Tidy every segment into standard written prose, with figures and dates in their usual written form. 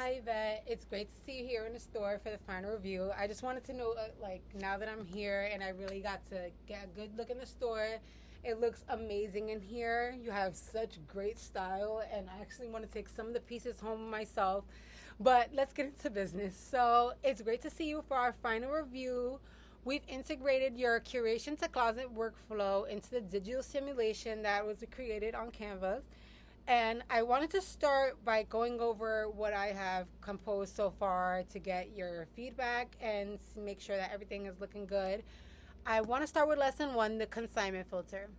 Hi, Yvette. It's great to see you here in the store for the final review. I just wanted to know, now that I'm here and I really got to get a good look in the store, it looks amazing in here. You have such great style, and I actually want to take some of the pieces home myself. But let's get into business. So it's great to see you for our final review. We've integrated your curation to closet workflow into the digital simulation that was created on Canvas. And I wanted to start by going over what I have composed so far to get your feedback and make sure that everything is looking good. I want to start with lesson one, the consignment filter.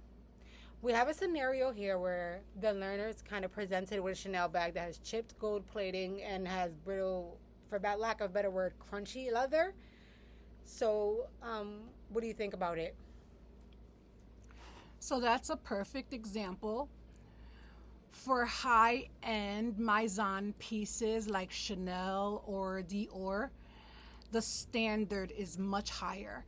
We have a scenario here where the learner is kind of presented with a Chanel bag that has chipped gold plating and has brittle, for lack of a better word, crunchy leather. So, what do you think about it? So that's a perfect example. For high-end Maison pieces like Chanel or Dior, the standard is much higher.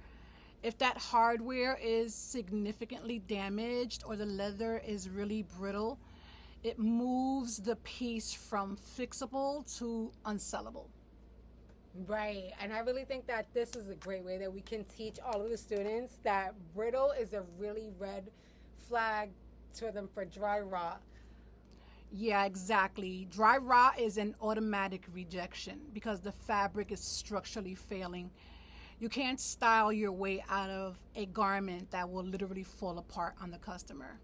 If that hardware is significantly damaged or the leather is really brittle, it moves the piece from fixable to unsellable. Right. And I really think that this is a great way that we can teach all of the students that brittle is a really red flag to them for dry rot. Yeah, exactly. Dry rot is an automatic rejection because the fabric is structurally failing. You can't style your way out of a garment that will literally fall apart on the customer.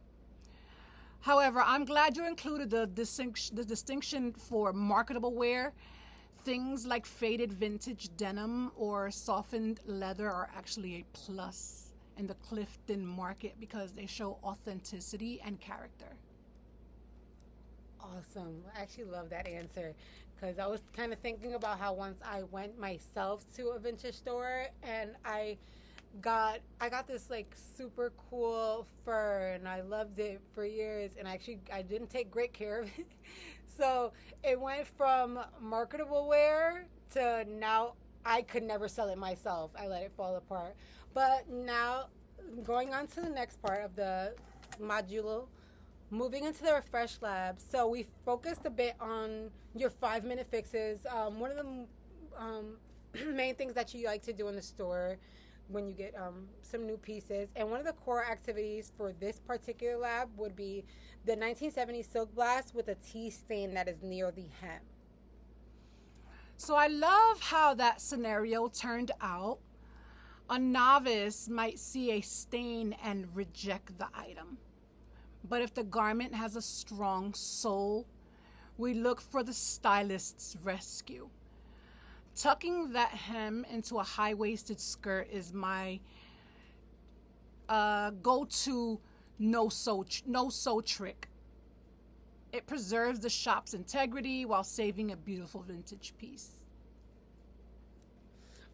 However, I'm glad you included the distinction for marketable wear. Things like faded vintage denim or softened leather are actually a plus in the Clifton market because they show authenticity and character. Awesome. I actually love that answer because I was kind of thinking about how once I went myself to a vintage store and I got this like super cool fur and I loved it for years and actually I didn't take great care of it. So it went from marketable wear to now I could never sell it myself. I let it fall apart. But now going on to the next part of the modulo, moving into the refresh lab. So we focused a bit on your 5-minute fixes. One of the main things that you like to do in the store when you get some new pieces. And one of the core activities for this particular lab would be the 1970 silk blast with a tea stain that is near the hem. So I love how that scenario turned out. A novice might see a stain and reject the item. But if the garment has a strong soul, we look for the stylist's rescue. Tucking that hem into a high-waisted skirt is my go-to no-sew trick. It preserves the shop's integrity while saving a beautiful vintage piece.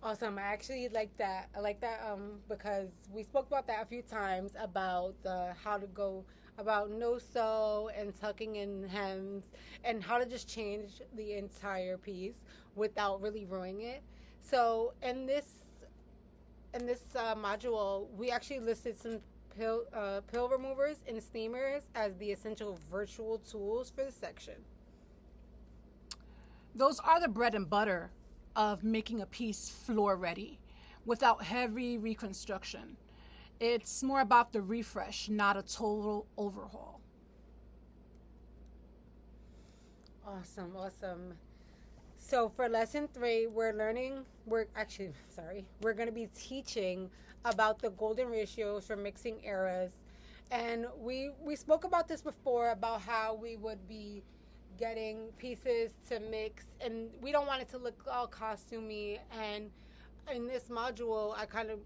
Awesome. I actually like that. I like that because we spoke about that a few times about how to go about no sew and tucking in hems and how to just change the entire piece without really ruining it. So in this module, we actually listed some pill removers and steamers as the essential virtual tools for the section. Those are the bread and butter of making a piece floor ready without heavy reconstruction. It's more about the refresh, not a total overhaul. Awesome, awesome. So for lesson 3, we're going to be teaching about the golden ratios for mixing eras. And we spoke about this before about how we would be getting pieces to mix and we don't want it to look all costumey. And in this module, I kind of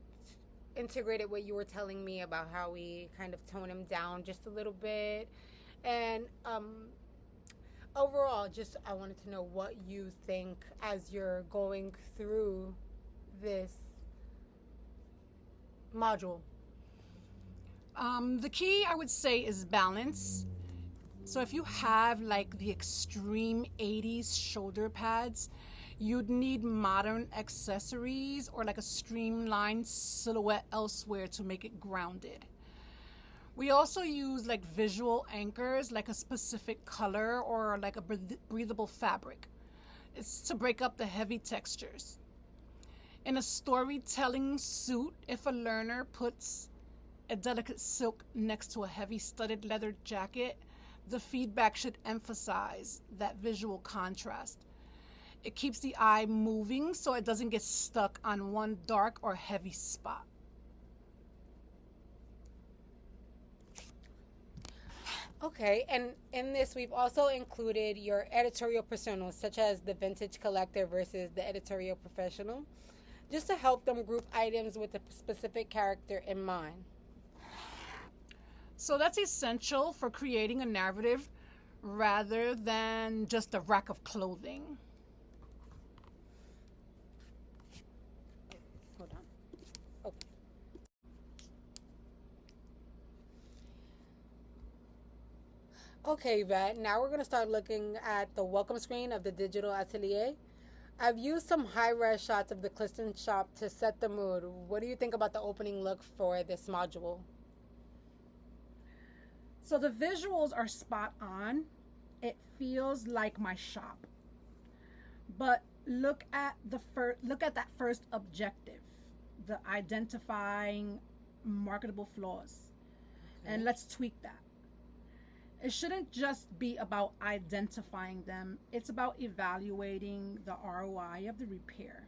integrated what you were telling me about how we kind of tone them down just a little bit. And overall, just I wanted to know what you think as you're going through this module. The key, I would say, is balance. So if you have like the extreme 80s shoulder pads, you'd need modern accessories or like a streamlined silhouette elsewhere to make it grounded. We also use like visual anchors, like a specific color or like a breathable fabric. It's to break up the heavy textures. In a storytelling suit, if a learner puts a delicate silk next to a heavy studded leather jacket, the feedback should emphasize that visual contrast. It keeps the eye moving so it doesn't get stuck on one dark or heavy spot. Okay, and in this, we've also included your editorial personas, such as the vintage collector versus the editorial professional, just to help them group items with a specific character in mind. So that's essential for creating a narrative rather than just a rack of clothing. Hold on. Okay. Okay, Yvette, now we're going to start looking at the welcome screen of the digital atelier. I've used some high-res shots of the Clifton shop to set the mood. What do you think about the opening look for this module? So the visuals are spot on. It feels like my shop. But look at that first objective, the identifying marketable flaws. Okay. And let's tweak that. It shouldn't just be about identifying them. It's about evaluating the ROI of the repair.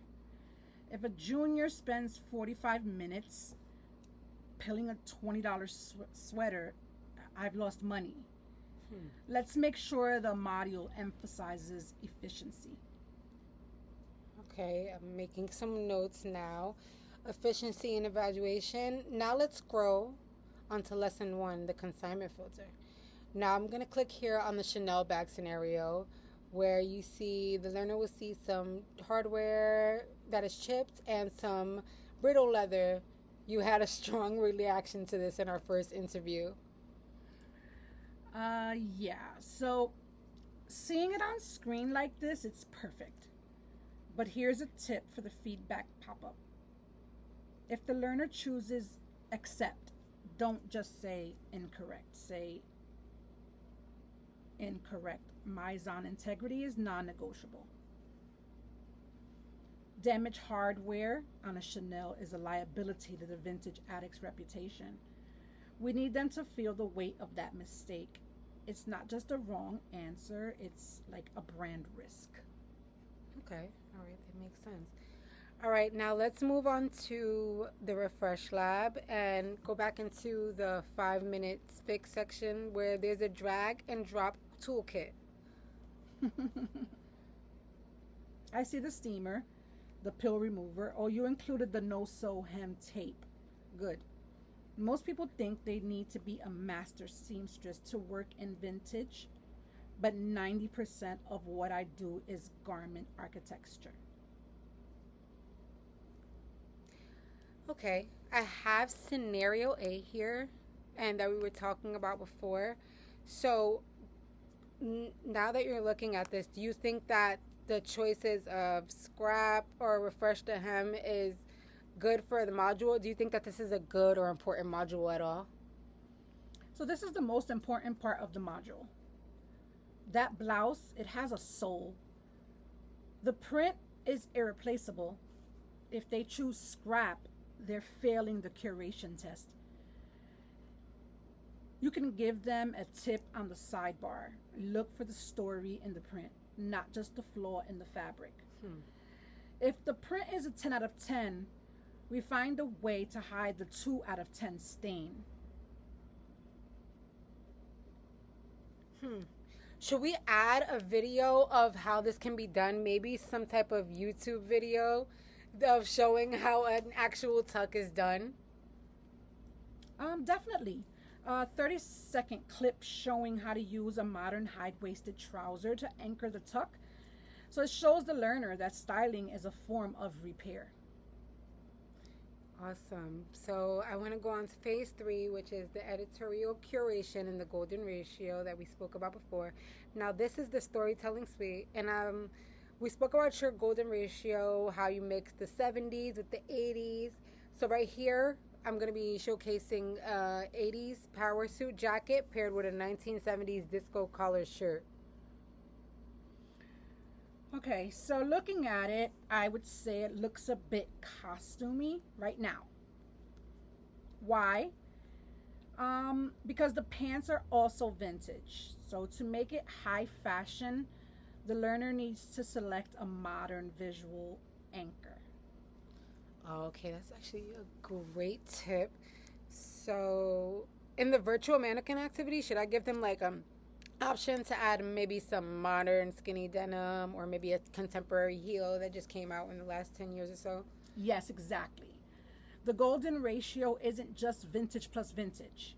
If a junior spends 45 minutes pilling a $20 sweater, I've lost money. Let's make sure the module emphasizes efficiency. Okay, I'm making some notes now. Efficiency and evaluation. Now let's scroll onto lesson 1, the consignment filter. Now I'm going to click here on the Chanel bag scenario where you see the learner will see some hardware that is chipped and some brittle leather. You had a strong reaction to this in our first interview. Yeah. So seeing it on screen like this, it's perfect. But here's a tip for the feedback pop-up. If the learner chooses accept, don't just say incorrect. Say incorrect. My zone integrity is non-negotiable. Damaged hardware on a Chanel is a liability to the vintage addict's reputation. We need them to feel the weight of that mistake. It's not just a wrong answer, it's like a brand risk. Okay, all right, that makes sense. All right, now let's move on to the Refresh Lab and go back into the 5-minute fix section where there's a drag and drop toolkit. I see the steamer, the pill remover. Oh, you included the no-sew hem tape. Good. Most people think they need to be a master seamstress to work in vintage, but 90% of what I do is garment architecture. Okay, I have scenario A here and that we were talking about before. So now that you're looking at this, do you think that the choices of scrap or refresh the hem is good for the module? Do you think that this is a good or important module at all? So this is the most important part of the module. That blouse, it has a soul. The print is irreplaceable. If they choose scrap, they're failing the curation test. You can give them a tip on the sidebar. Look for the story in the print, not just the flaw in the fabric. If the print is a 10 out of 10, we find a way to hide the 2 out of 10 stain. Should we add a video of how this can be done? Maybe some type of YouTube video of showing how an actual tuck is done? Definitely. 30-second clip showing how to use a modern high-waisted trouser to anchor the tuck. So it shows the learner that styling is a form of repair. Awesome. So I want to go on to phase 3, which is the editorial curation and the golden ratio that we spoke about before. Now this is the storytelling suite, and we spoke about your golden ratio, how you mix the 70s with the 80s. So right here, I'm going to be showcasing 80s power suit jacket paired with a 1970s disco collar shirt. Okay, so looking at it, I would say it looks a bit costumey right now. Why? Because the pants are also vintage. So to make it high fashion, the learner needs to select a modern visual anchor. Okay, that's actually a great tip. So, in the virtual mannequin activity, should I give them like option to add maybe some modern skinny denim or maybe a contemporary heel that just came out in the last 10 years or so? Yes, exactly. The golden ratio isn't just vintage plus vintage.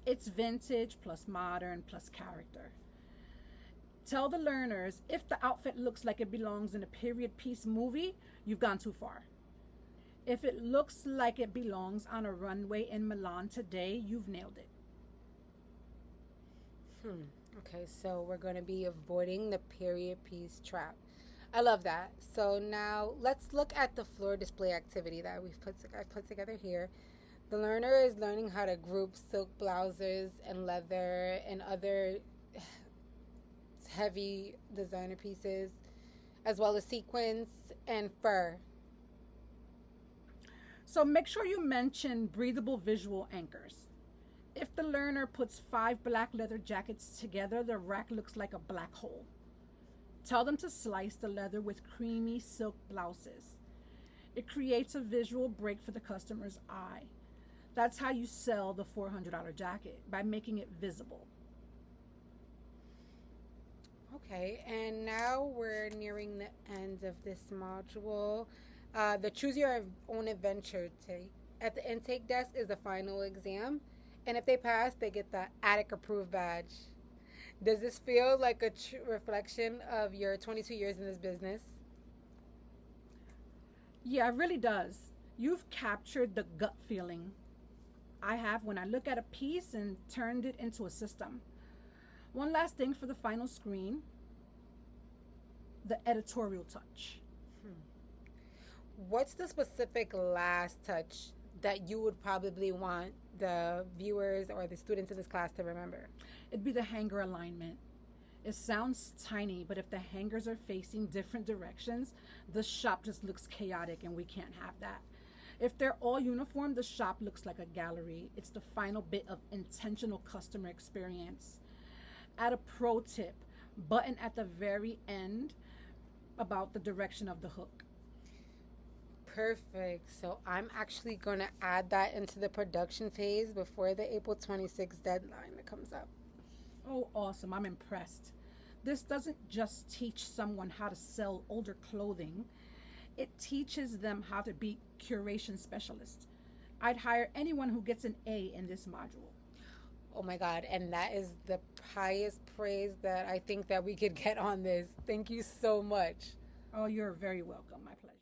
It's vintage plus modern plus character. Tell the learners if the outfit looks like it belongs in a period piece movie, you've gone too far. If it looks like it belongs on a runway in Milan today, you've nailed it. Okay, so we're going to be avoiding the period piece trap. I love that. So now let's look at the floor display activity that I've put together here. The learner is learning how to group silk blouses and leather and other heavy designer pieces, as well as sequins and fur. So make sure you mention breathable visual anchors. If the learner puts 5 black leather jackets together, the rack looks like a black hole. Tell them to slice the leather with creamy silk blouses. It creates a visual break for the customer's eye. That's how you sell the $400 jacket, by making it visible. Okay, and now we're nearing the end of this module. The Choose Your Own Adventure take at the intake desk is the final exam, and if they pass, they get the Attic Approved badge. Does this feel like a reflection of your 22 years in this business? Yeah, it really does. You've captured the gut feeling I have when I look at a piece and turned it into a system. One last thing for the final screen, the editorial touch. What's the specific last touch that you would probably want the viewers or the students in this class to remember? It'd be the hanger alignment. It sounds tiny, but if the hangers are facing different directions, the shop just looks chaotic and we can't have that. If they're all uniform, the shop looks like a gallery. It's the final bit of intentional customer experience. Add a pro tip, button at the very end about the direction of the hook. Perfect. So I'm actually going to add that into the production phase before the April 26th deadline that comes up. Oh, awesome. I'm impressed. This doesn't just teach someone how to sell older clothing, it teaches them how to be curation specialists. I'd hire anyone who gets an A in this module. Oh my God. And that is the highest praise that I think that we could get on this. Thank you so much. Oh, you're very welcome. My pleasure.